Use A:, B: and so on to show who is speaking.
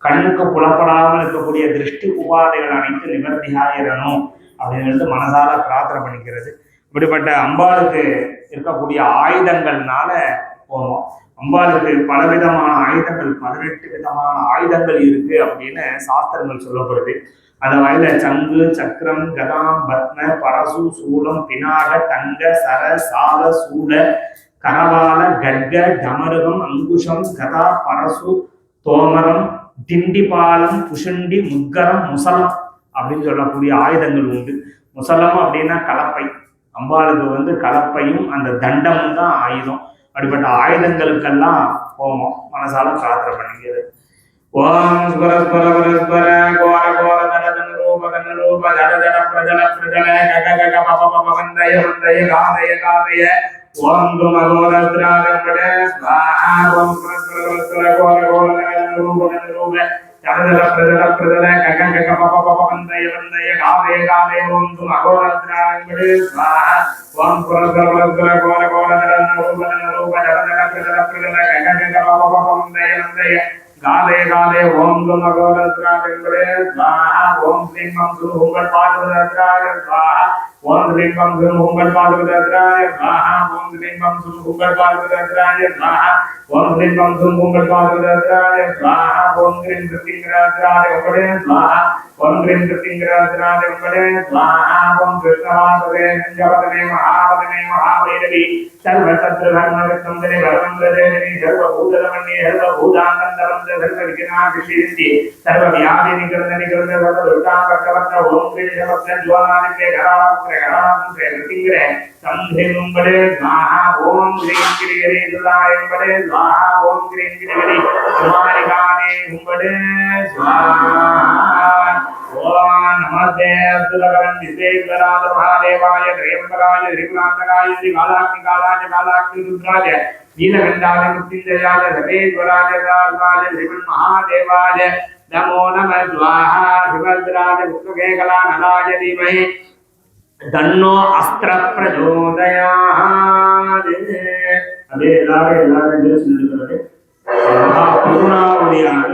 A: கண்ணுக்கு புலப்படாமல் இருக்கக்கூடிய திருஷ்டி உபாதைகள் அனைத்து நிவர்த்தியாயிரணும் அப்படின்னு மனசால பிரார்த்தனை பண்ணிக்கிறது. இப்படிப்பட்ட அம்பாளுக்கு இருக்கக்கூடிய ஆயுதங்கள்னால போவோம். அம்பாளுக்கு பலவிதமான ஆயுதங்கள், 18 விதமான ஆயுதங்கள் இருக்கு அப்படின்னு சாஸ்திரங்கள் சொல்லப்படுது. அந்த வகையில சங்கு, சக்கரம், கதாம், பத்ம, பரசு, சூலம், பினாக, தங்க, சர, சால, சூட, கரவால, கட்க, டமருகம், அங்குஷம், கதா, பரசு, தோமரம், திண்டிபாலம், புஷண்டி, முக்கரம், முசலம் அப்படின்னு சொல்லக்கூடிய ஆயுதங்கள் உண்டு. முசலம் அப்படின்னா கலப்பை. அம்பாளுக்கு கலப்பையும் அந்த தண்டமும் தான் ஆயுதம். அப்படிப்பட்ட ஆயுதங்களுக்கெல்லாம் போவோம். மனசால பிரார்த்தனை பண்ணிக்கிறது. ஓம் ஸ்வரஸ்வர பரஸ்பர கோர கோர தட தன ரூப கன ரூப ஜட ஜட பிரஜல பிரஜல கக கக பப பப வந்தய வந்தய காதய காதய ஓம் தும கோரத்ராகம்படே ஸ்வாஹா. ஓம் ஸ்வரஸ்வர பரஸ்பர கோர கோர தன ரூப கன ரூப ஜட ஜட பிரஜல பிரஜல கக கக பப பப வந்தய வந்தய காதய காதய ஓம் தும கோரத்ராகம்படே ஸ்வாஹா. ஓம் ஸ்வரஸ்வர பரஸ்பர கோர கோர தன ரூப கன ரூப ஜட ஜட பிரஜல பிரஜல கக கக பப பப வந்தய வந்தய காலே காலே ஓம் தும கோரத்ராகம்படே ஸ்வாஹா. ஓம் ஸ்ரீம் கம் குரு உங்கள் பாதுகாத்ராய ஸ்வாஹா. ஓம் ஸ்ரீம் கம் குரு உங்கள் பாதுகாத்ராய ஸ்வாஹா. ஓம் ஸ்ரீம் கம் குரு உங்கள் பாதுகாத்ராய ஸ்வாஹா. ஓம் ஸ்ரீம் கம் குரு உங்கள் பாதுகாத்ராய ஸ்வாஹா. ஓம் ஸ்ரீம் கிருத்திங்கராஜராய உங்களே ஸ்வாஹா. ஓம் ஸ்ரீம் கிருத்திங்கராஜராய உங்களே ஸ்வாஹா. ஓம் கிருஷ்ணவாசவே சஞ்சவதனே மகாவதனே மகாவைரவி சர்வ சத்ருதர்மவித்தந்தனே பரமந்திரதேவி சர்வ பூதரமண்யே சர்வ பூதானந்தவந்த சர்வ விக்னாதிஷிந்தி சர்வ வியாதி நிகழ்ந்த நிகழ்ந்த சர்வ துர்காங்கவத்த ஓம் கிரீஷவத்த ஜுவானாதிபே கராவக்ரே கராவக்ரே கிருத்திங்கரே சம்ஹே உங்களே ஸ்வாஹா. ஓம் கிரீம் கிரிகரே துலாய உங்களே ஸ்வாஹா. ஓம் கிரீம் கிரிகரே சுமாரிகானே உங்களே ஸ்வாஹா. ஓம் நமஸ்தே அஸ்துலகரம் விசேகராத மகாதேவாய திரியம்பராய திரிபுராந்தகாய ஸ்ரீகாலாக்னி காலாய காலாக்னி ருத்ராய நீலகண்டாய முக்திஞ்சயாய சவேஸ்வராய தார்வாய ஸ்ரீமன் மகாதேவாய நமோ நம ஸ்வாஹா. சிவத்ராஜ முக்தகேகலா நலாய தீமஹி தன்னோ அஸ்திர பிரச்சோதயாத். அப்படியே எல்லாரும் சொல்லிக்கிறது. மகா கருணாவுடையானது